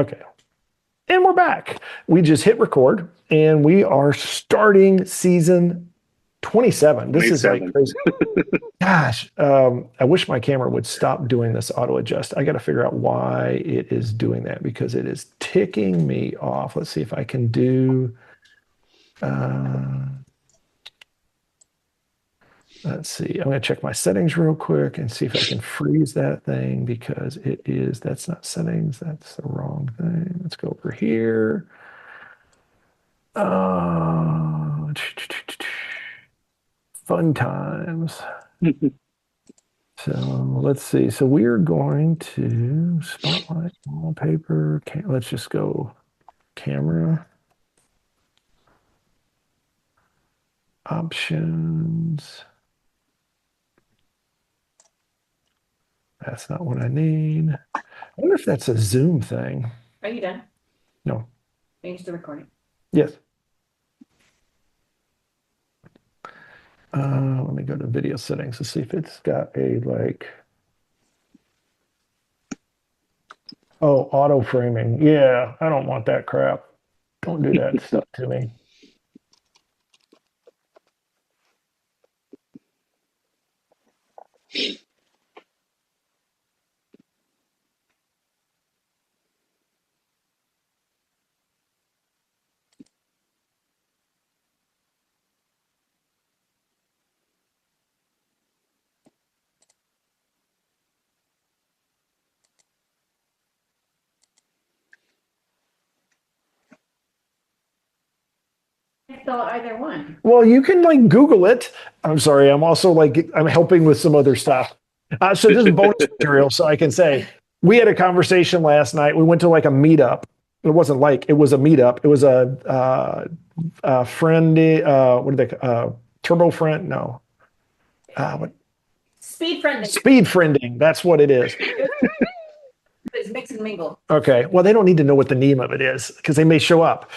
Okay. And we're back. We just hit record and we are starting season 27. This is like crazy. Gosh, I wish my camera would stop doing this auto adjust. I got to figure out why it is doing that because it is ticking me off. Let's see if I can do. Let's see. I'm going to check my settings real quick and see if I can freeze that thing because that's not settings. That's the wrong thing. Let's go over here. Fun times. So let's see. So we're going to spotlight, wallpaper. Let's just go camera. Options. That's not what I need. I wonder if that's a Zoom thing. Are you done? No. Are you still recording? Yes. Let me go to video settings to see if it's got a auto framing. Yeah, I don't want that crap. Don't do that stuff to me. Thought either one. Well, you can Google it. I'm sorry. I'm also I'm helping with some other stuff. So this is bonus material. So I can say we had a conversation last night. We went to a meetup. It wasn't it was a meetup. It was a friendly, what do they turbo friend? No. What? Speed friending. Speed friending. That's what it is. It's mix and mingle. Okay. Well, they don't need to know what the name of it is because they may show up.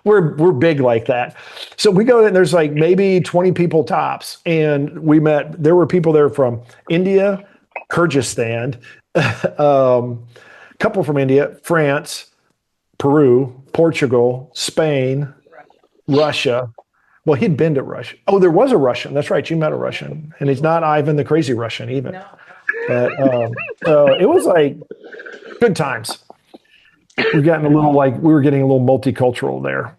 We're big like that. So we go and there's maybe 20 people tops. And we met, there were people there from India, Kyrgyzstan, couple from India, France, Peru, Portugal, Spain, Russia. Well, he'd been to Russia. Oh, there was a Russian. That's right. You met a Russian. And he's not Ivan the Crazy Russian even. No. But so it was good times. We were getting a little multicultural there.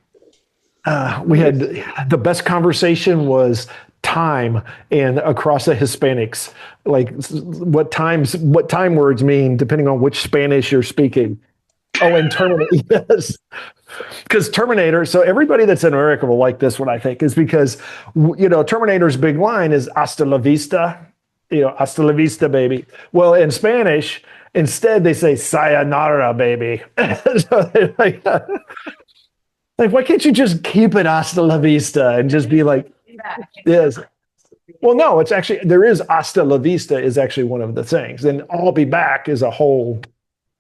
We had the best conversation was time and across the Hispanics, what time words mean depending on which Spanish you're speaking. Oh, and Terminator, yes. Because Terminator, so everybody that's in America will like this one, I think, is because, Terminator's big line is hasta la vista, hasta la vista, baby. Well, in Spanish, instead they say sayonara, baby. So they're why can't you just keep it hasta la vista and just be yes. Well, no, it's actually, there is hasta la vista is actually one of the things. And I'll be back is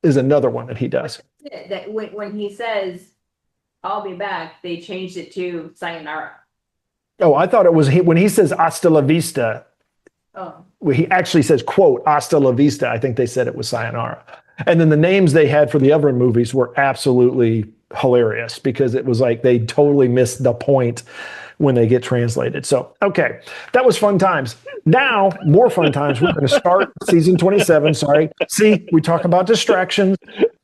another one that he does. That when he says, I'll be back, they changed it to sayonara. Oh, I thought it was when he says hasta la vista. Oh. Well, he actually says, quote, hasta la vista. I think they said it was sayonara. And then the names they had for the other movies were absolutely hilarious because it was they totally missed the point when they get translated. So, okay, that was fun times. Now, more fun times. We're going to start season 27. Sorry. See, we talk about distractions.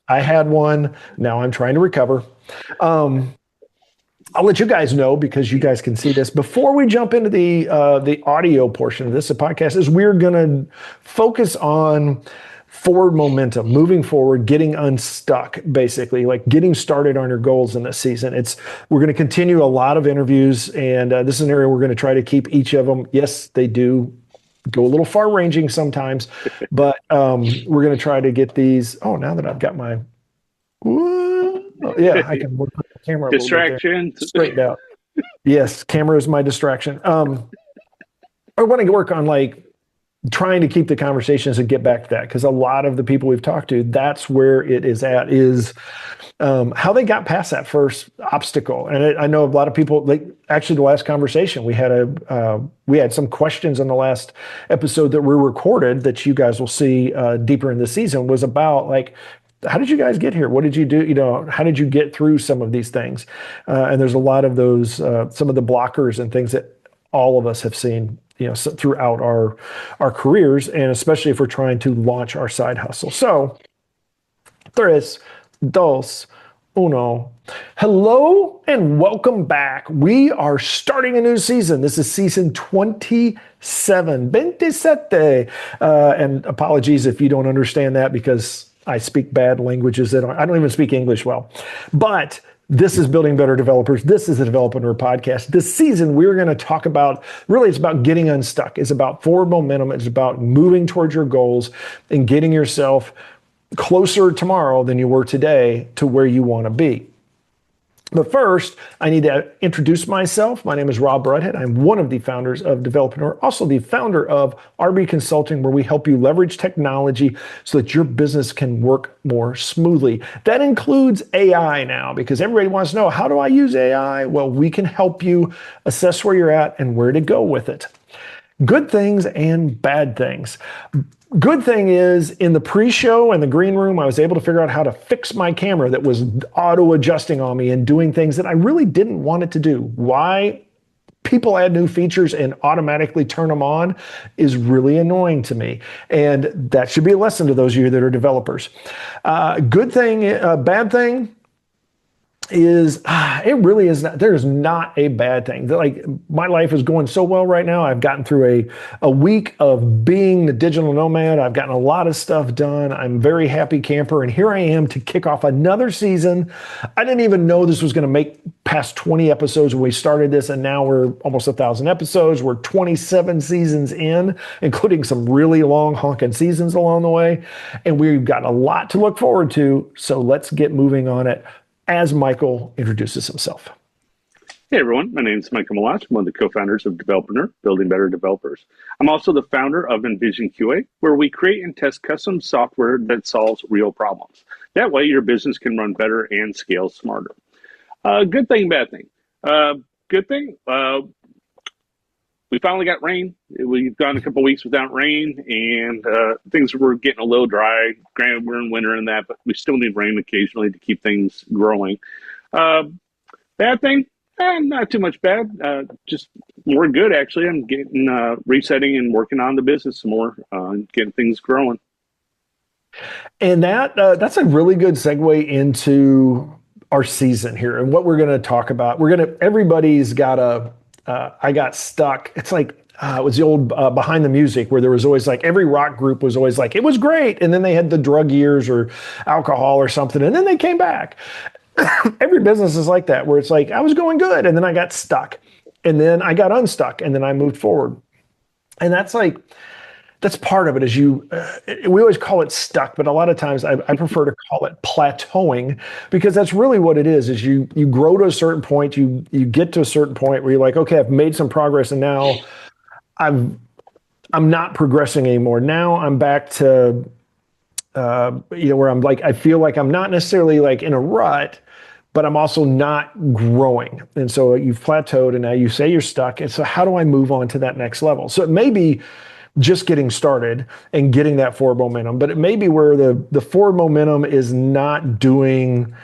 I had one. Now I'm trying to recover. I'll let you guys know because you guys can see this. Before we jump into the audio portion of this, the podcast is we're going to focus on forward momentum, moving forward, getting unstuck, basically, getting started on your goals in this season. We're going to continue a lot of interviews, and this is an area we're going to try to keep each of them. Yes, they do go a little far ranging sometimes, but we're going to try to get these. Oh, now that I've got my, yeah, I can put the camera distraction straightened out. Yes, camera is my distraction. I want to work on trying to keep the conversations and get back to that because a lot of the people we've talked to, that's where it is at, is how they got past that first obstacle. And I know a lot of people, actually the last conversation we had some questions in the last episode that we recorded that you guys will see deeper in the season was about how did you guys get here? What did you do? How did you get through some of these things? And there's a lot of those, some of the blockers and things that all of us have seen, throughout our careers, and especially if we're trying to launch our side hustle. So, tres, dos, uno. Hello and welcome back. We are starting a new season. This is season 27. And apologies if you don't understand that, because I speak bad languages. I don't even speak English well. But this is Building Better Developers. This is the Developer podcast. This season, we're going to talk about, really, it's about getting unstuck. It's about forward momentum. It's about moving towards your goals and getting yourself closer tomorrow than you were today to where you want to be. But first, I need to introduce myself. My name is Rob Brudhead. I'm one of the founders of Developreneur, also the founder of RB Consulting, where we help you leverage technology so that your business can work more smoothly. That includes AI now, because everybody wants to know, how do I use AI? Well, we can help you assess where you're at and where to go with it. Good things and bad things. Good thing is, in the pre-show and the green room, I was able to figure out how to fix my camera that was auto-adjusting on me and doing things that I really didn't want it to do. Why people add new features and automatically turn them on is really annoying to me. And that should be a lesson to those of you that are developers. Good thing, bad thing, is it really is not, there's not a bad thing. Like, my life is going so well right now. I've gotten through a week of being the digital nomad. I've gotten a lot of stuff done. I'm very happy camper, and here I am to kick off another season. I didn't even know this was going to make past 20 episodes when we started this, and now we're almost 1,000 episodes. We're 27 seasons in, including some really long honking seasons along the way, and we've got a lot to look forward to. So let's get moving on it as Michael introduces himself. Hey everyone, my name is Michael Malach. I'm one of the co-founders of Developreneur, Building Better Developers. I'm also the founder of Envision QA, where we create and test custom software that solves real problems. That way your business can run better and scale smarter. Good thing, bad thing. Good thing, we finally got rain. We've gone a couple weeks without rain, and things were getting a little dry. Granted, we're in winter and that, but we still need rain occasionally to keep things growing. Bad thing, not too much bad. Just more good, actually. I'm getting resetting and working on the business some more, getting things growing. And that's a really good segue into our season here and what we're going to talk about. Everybody's got I got stuck. It's like, it was the old Behind the Music, where there was always like, every rock group was always like, it was great. And then they had the drug years or alcohol or something, and then they came back. Every business is like that, where it's like, I was going good, and then I got stuck, and then I got unstuck, and then I moved forward. And that's part of it. Is we always call it stuck, but a lot of times I prefer to call it plateauing, because that's really what it is you grow to a certain point, you get to a certain point where you're like, okay, I've made some progress, and now I'm not progressing anymore. Now I'm back to, where I'm like, I feel like I'm not necessarily like in a rut, but I'm also not growing. And so you've plateaued, and now you say you're stuck. And so how do I move on to that next level? So it may be just getting started and getting that forward momentum, but it may be where the forward momentum is not doing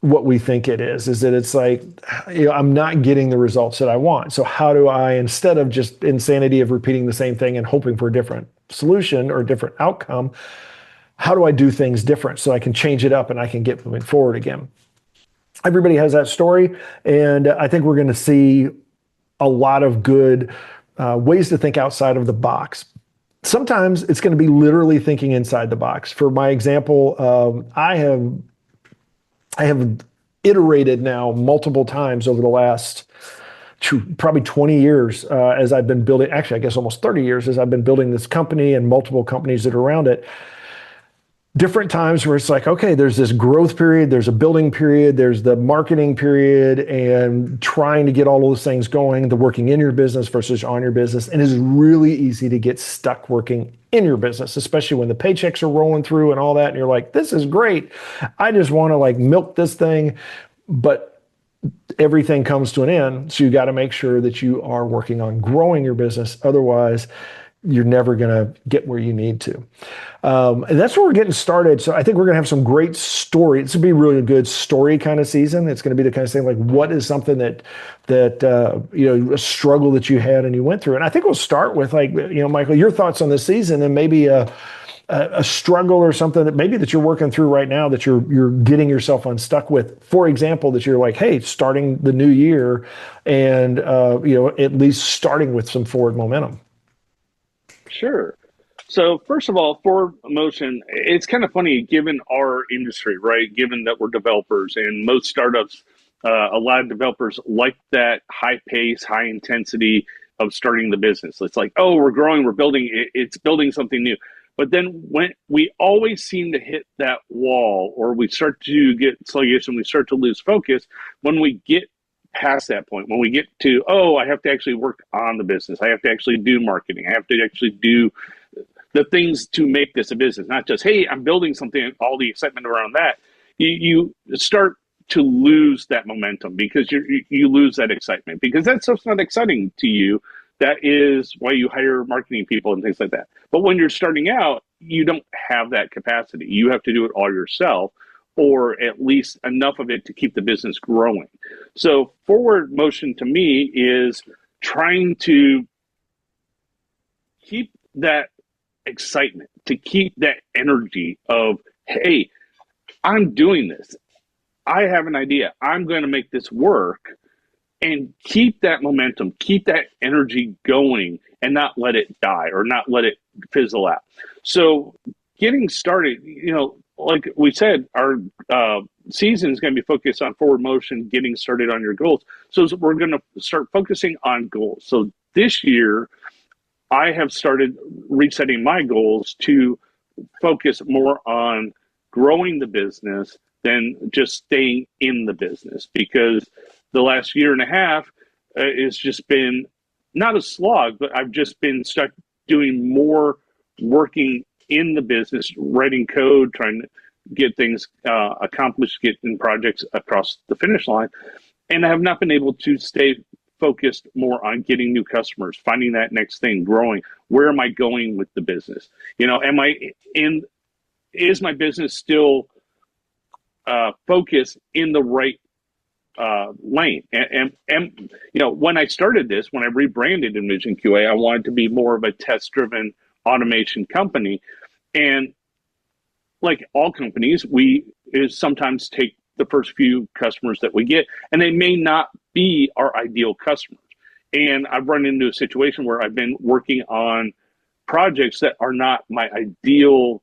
what we think it is that it's like, I'm not getting the results that I want. So how do I, instead of just insanity of repeating the same thing and hoping for a different solution or a different outcome, how do I do things different so I can change it up and I can get moving forward again? Everybody has that story, and I think we're going to see a lot of good ways to think outside of the box. Sometimes it's going to be literally thinking inside the box. For my example, I have iterated now multiple times over the last probably 20 years as I've been building, actually, I guess almost 30 years as I've been building this company and multiple companies that are around it. Different times where it's like, okay, there's this growth period, there's a building period, there's the marketing period, and trying to get all of those things going, the working in your business versus on your business. And it's really easy to get stuck working in your business, especially when the paychecks are rolling through and all that. And you're like, this is great. I just want to like milk this thing. But everything comes to an end. So you got to make sure that you are working on growing your business. Otherwise, you're never going to get where you need to. And that's where we're getting started. So I think we're going to have some great story. It's going to be really a good story kind of season. It's going to be the kind of thing like, what is something that a struggle that you had and you went through? And I think we'll start with like, Michael, your thoughts on this season and maybe a struggle or something that you're working through right now that you're getting yourself unstuck with. For example, that you're like, hey, starting the new year and at least starting with some forward momentum. Sure. So first of all, forward motion, it's kind of funny given our industry, right? Given that we're developers and most startups, a lot of developers like that high pace, high intensity of starting the business. It's like, oh, we're growing, we're building, it's building something new. But then when we always seem to hit that wall or we start to get sluggish and we start to lose focus when we get past that point, when we get to, oh, I have to actually work on the business. I have to actually do marketing. I have to actually do the things to make this a business, not just, hey, I'm building something and all the excitement around that. You start to lose that momentum because you lose that excitement because that stuff's not exciting to you. That is why you hire marketing people and things like that. But when you're starting out, you don't have that capacity. You have to do it all yourself, or at least enough of it to keep the business growing. So forward motion to me is trying to keep that excitement, to keep that energy of, hey, I'm doing this. I have an idea. I'm going to make this work, and keep that momentum, keep that energy going and not let it die or not let it fizzle out. So getting started, like we said, our season is going to be focused on forward motion, getting started on your goals. So we're going to start focusing on goals. So this year, I have started resetting my goals to focus more on growing the business than just staying in the business, because the last year and a half has just been not a slog, but I've just been stuck doing more working in the business, writing code, trying to get things accomplished, getting projects across the finish line. And I have not been able to stay focused more on getting new customers, finding that next thing, growing. Where am I going with the business? Is my business still focused in the right lane? And when I started this, when I rebranded Envision QA, I wanted to be more of a test-driven automation company. And like all companies, we sometimes take the first few customers that we get, and they may not be our ideal customers. And I've run into a situation where I've been working on projects that are not my ideal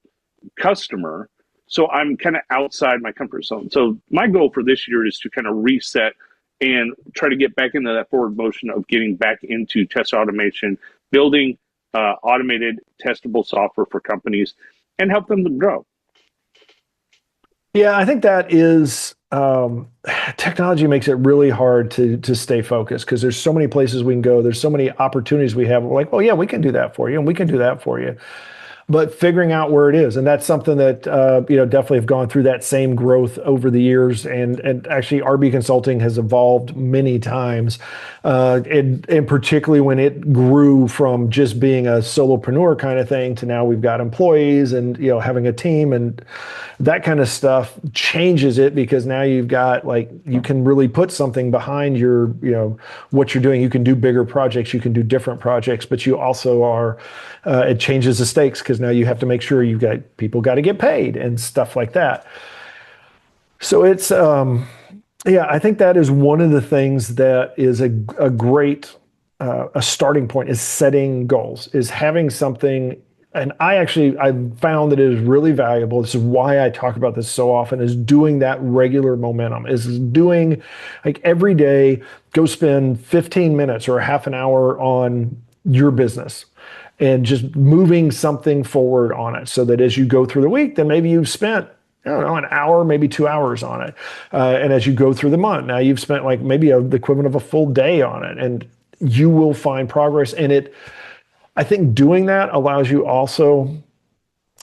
customer. So I'm kind of outside my comfort zone. So my goal for this year is to kind of reset and try to get back into that forward motion of getting back into test automation, building automated testable software for companies and help them to grow. Yeah, I think that is technology makes it really hard to stay focused because there's so many places we can go. There's so many opportunities we have. We're like, oh yeah, we can do that for you, and we can do that for you. But figuring out where it is, and that's something that definitely have gone through that same growth over the years, and actually RB Consulting has evolved many times, and particularly when it grew from just being a solopreneur kind of thing to now we've got employees and having a team, and that kind of stuff changes it because now you've got you can really put something behind your what you're doing. You can do bigger projects, you can do different projects, but you also are it changes the stakes because now you have to make sure you've got people got to get paid and stuff like that. So it's I think that is one of the things that is a great a starting point is setting goals, is having something. And I found that it is really valuable. This is why I talk about this so often, is doing that regular momentum, is doing every day, go spend 15 minutes or a half an hour on your business and just moving something forward on it so that as you go through the week, then maybe you've spent, I don't know, an hour, maybe 2 hours on it. And as you go through the month, now you've spent maybe the equivalent of a full day on it, and you will find progress. And I think doing that allows you also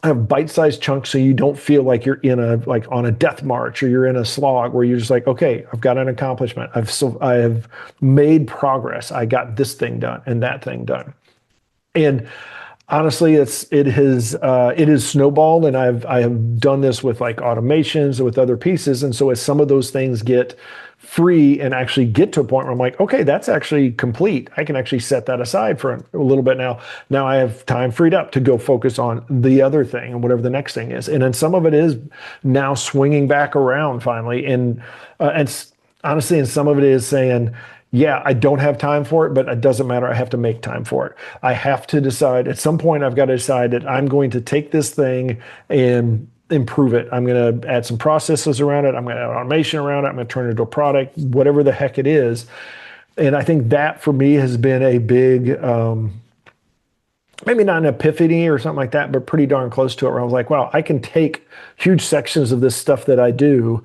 have bite-sized chunks so you don't feel like you're in on a death march or you're in a slog where you're just like, okay, I've got an accomplishment. I have made progress. I got this thing done and that thing done. And Honestly, it is snowballed, and I have done this with like automations and with other pieces. And so as some of those things get free and actually get to a point where I'm like, okay, that's actually complete. I can actually set that aside for a little bit now. Now I have time freed up to go focus on the other thing and whatever the next thing is. And then some of it is now swinging back around finally. Honestly, and some of it is saying, yeah, I don't have time for it, but it doesn't matter. I have to make time for it. I have to decide at some point, I've got to decide that I'm going to take this thing and improve it. I'm going to add some processes around it. I'm going to add automation around it. I'm going to turn it into a product, whatever the heck it is. And I think that for me has been a big, maybe not an epiphany or something like that, but pretty darn close to it, where I was like, wow, I can take huge sections of this stuff that I do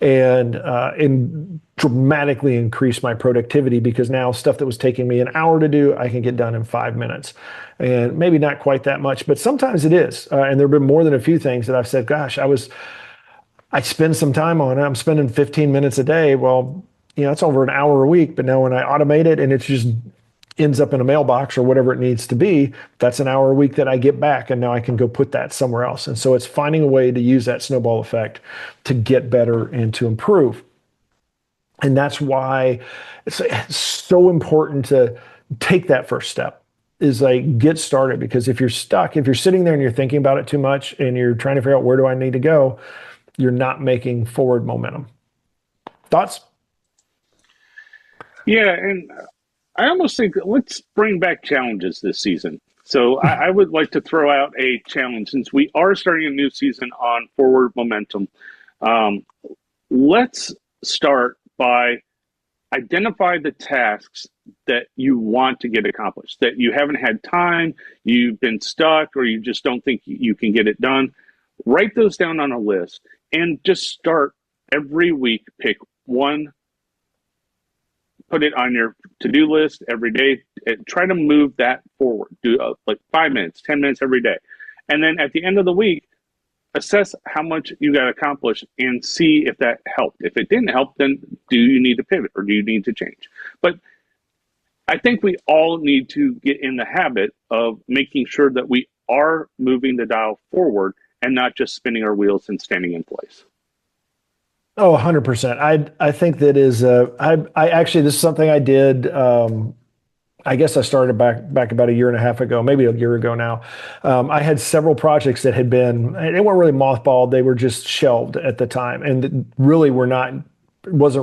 and dramatically increase my productivity, because now stuff that was taking me an hour to do, I can get done in 5 minutes. And maybe not quite that much, but sometimes it is. And there have been more than a few things that I've said, gosh, I spend some time on it. I'm spending 15 minutes a day. Well, it's over an hour a week, but now when I automate it and it just ends up in a mailbox or whatever it needs to be, that's an hour a week that I get back, and now I can go put that somewhere else. And so it's finding a way to use that snowball effect to get better and to improve. And that's why it's so important to take that first step, is like get started. Because if you're stuck, if you're sitting there and you're thinking about it too much and you're trying to figure out where do I need to go, you're not making forward momentum. Thoughts? Yeah, and I almost think let's bring back challenges this season. So I would like to throw out a challenge, since we are starting a new season on forward momentum. Let's start by identify the tasks that you want to get accomplished, that you haven't had time, you've been stuck, or you just don't think you can get it done. Write those down on a list and just start every week. Pick one, put it on your to-do list every day, and try to move that forward. Do like 5 minutes, 10 minutes every day. And then at the end of the week, assess how much you got accomplished and see if that helped. If it didn't help, then do you need to pivot or do you need to change? But I think we all need to get in the habit of making sure that we are moving the dial forward and not just spinning our wheels and standing in place. Oh, 100%. I think that is, I actually, this is something I did, I guess I started back about a year and a half ago, maybe a year ago now. I had several projects that had been, they weren't really mothballed, they were just shelved at the time, and really wasn't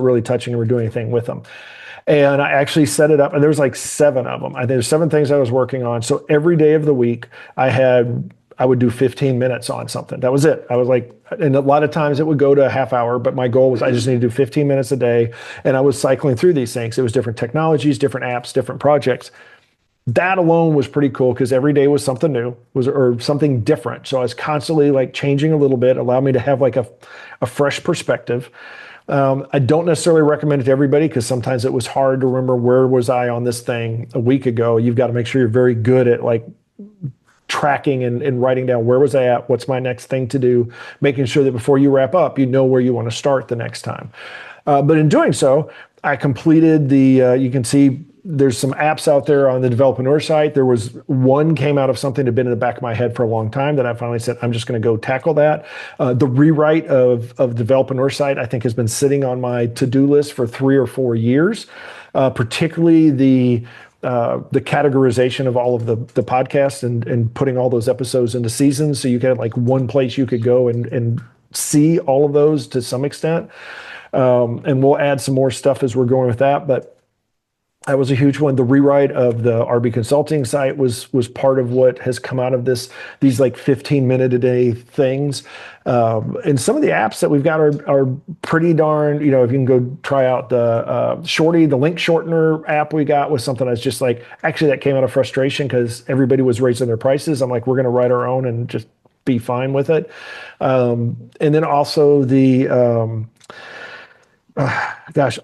really touching or doing anything with them. And I actually set it up, and there's like 7 of them. I think there's 7 things I was working on. So every day of the week, I would do 15 minutes on something. That was it. I was like, and a lot of times it would go to a half hour, but my goal was I just need to do 15 minutes a day. And I was cycling through these things. It was different technologies, different apps, different projects. That alone was pretty cool, because every day was something new, or something different. So I was constantly like changing a little bit, allowed me to have like a fresh perspective. I don't necessarily recommend it to everybody, because sometimes it was hard to remember where was I on this thing a week ago. You've got to make sure you're very good at like tracking and writing down where was I at, what's my next thing to do, making sure that before you wrap up, you know where you want to start the next time. But in doing so, I completed you can see there's some apps out there on the Developreneur site. There was one came out of something that had been in the back of my head for a long time that I finally said, I'm just going to go tackle that. The rewrite of Developreneur site, I think, has been sitting on my to-do list for 3 or 4 years, particularly the categorization of all of the podcasts and putting all those episodes into seasons. So you had like one place you could go and see all of those to some extent. And we'll add some more stuff as we're going with that. But that was a huge one. The rewrite of the RB Consulting site was part of what has come out of these like 15-minute a day things. And some of the apps that we've got are pretty darn, if you can go try out the Shorty, the link shortener app we got was something that's just like, actually that came out of frustration because everybody was raising their prices. I'm like, we're going to write our own and just be fine with it. And then also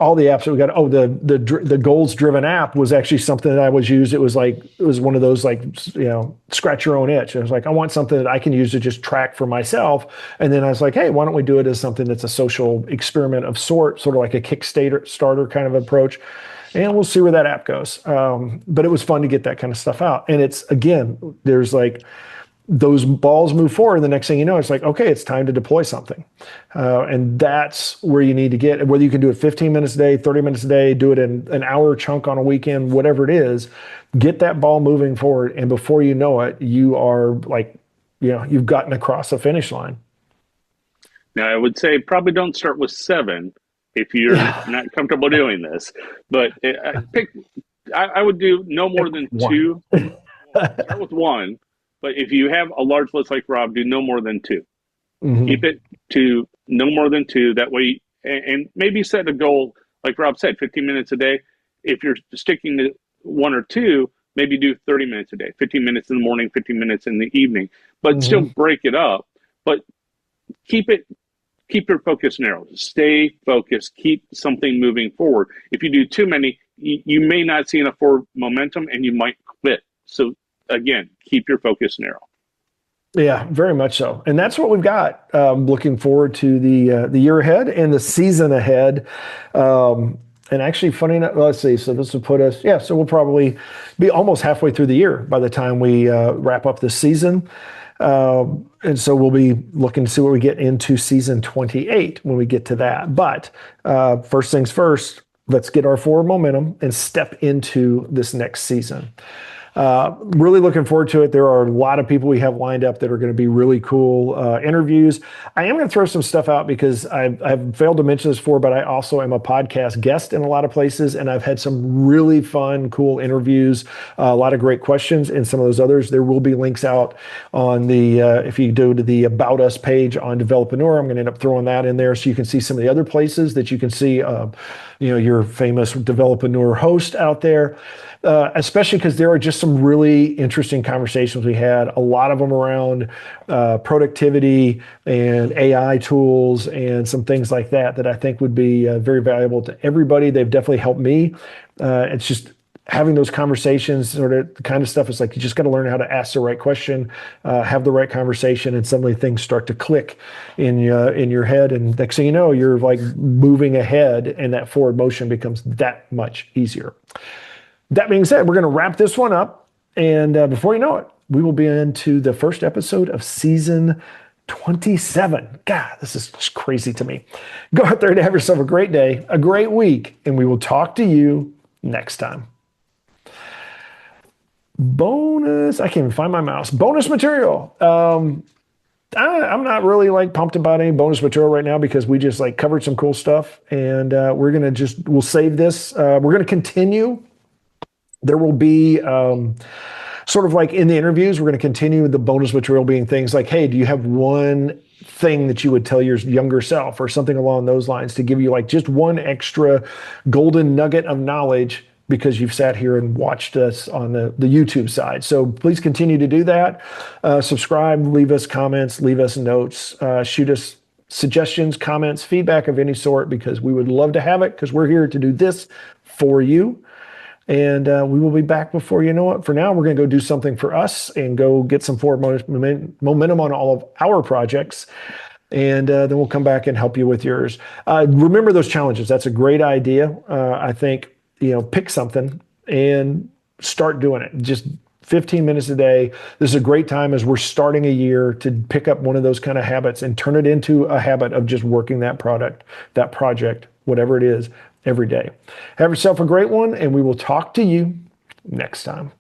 all the apps that we got. Oh, the goals driven app was actually something that I was used. It was one of those scratch your own itch. It was like, I want something that I can use to just track for myself. And then I was like, hey, why don't we do it as something that's a social experiment of sort of like a Kickstarter kind of approach. and we'll see where that app goes. But it was fun to get that kind of stuff out. And it's, again, there's like, those balls move forward. The next thing you know, it's like, okay, it's time to deploy something. And that's where you need to get, whether you can do it 15 minutes a day, 30 minutes a day, do it in an hour chunk on a weekend, whatever it is, get that ball moving forward. And before you know it, you are like, you've gotten across the finish line. Now, I would say probably don't start with 7 if you're not comfortable doing this. But I would do no more than 2. Start with 1. But if you have a large list like Rob, do no more than 2. Mm-hmm. Keep it to no more than 2. That way, and maybe set a goal, like Rob said, 15 minutes a day. If you're sticking to 1 or 2, maybe do 30 minutes a day, 15 minutes in the morning, 15 minutes in the evening, but still break it up. But keep your focus narrow. Stay focused. Keep something moving forward. If you do too many, you may not see enough forward momentum and you might quit. So again, keep your focus narrow. Yeah, very much so. And that's what we've got. Looking forward to the year ahead and the season ahead. And actually, funny enough, let's see. So this will put us, so we'll probably be almost halfway through the year by the time we wrap up this season. And so we'll be looking to see what we get into season 28 when we get to that. But first things first, let's get our forward momentum and step into this next season. Really looking forward to it. There are a lot of people we have lined up that are going to be really cool interviews. I am going to throw some stuff out because I've failed to mention this before, but I also am a podcast guest in a lot of places, and I've had some really fun, cool interviews, a lot of great questions, and some of those others. There will be links out on the, if you go to the About Us page on Developreneur, I'm going to end up throwing that in there so you can see some of the other places that you can see, your famous Developreneur host out there. Especially because there are just some really interesting conversations we had, a lot of them around productivity and AI tools and some things like that I think would be very valuable to everybody. They've definitely helped me. It's just having those conversations, sort of the kind of stuff is like, you just got to learn how to ask the right question, have the right conversation, and suddenly things start to click in your head. And next thing you know, you're like moving ahead and that forward motion becomes that much easier. That being said, we're going to wrap this one up. And before you know it, we will be into the first episode of season 27. God, this is just crazy to me. Go out there and have yourself a great day, a great week, and we will talk to you next time. Bonus, I can't even find my mouse. Bonus material. I'm not really like pumped about any bonus material right now because we just like covered some cool stuff, and we'll save this. We're going to continue. There will be sort of like in the interviews, we're going to continue the bonus material being things like, hey, do you have one thing that you would tell your younger self or something along those lines to give you like just one extra golden nugget of knowledge because you've sat here and watched us on the YouTube side. So please continue to do that. Subscribe, leave us comments, leave us notes, shoot us suggestions, comments, feedback of any sort, because we would love to have it because we're here to do this for you. And we will be back before you know it. For now, we're going to go do something for us and go get some forward momentum on all of our projects. And then we'll come back and help you with yours. Remember those challenges. That's a great idea. I think, pick something and start doing it. Just 15 minutes a day. This is a great time as we're starting a year to pick up one of those kind of habits and turn it into a habit of just working that project, whatever it is, every day. Have yourself a great one, and we will talk to you next time.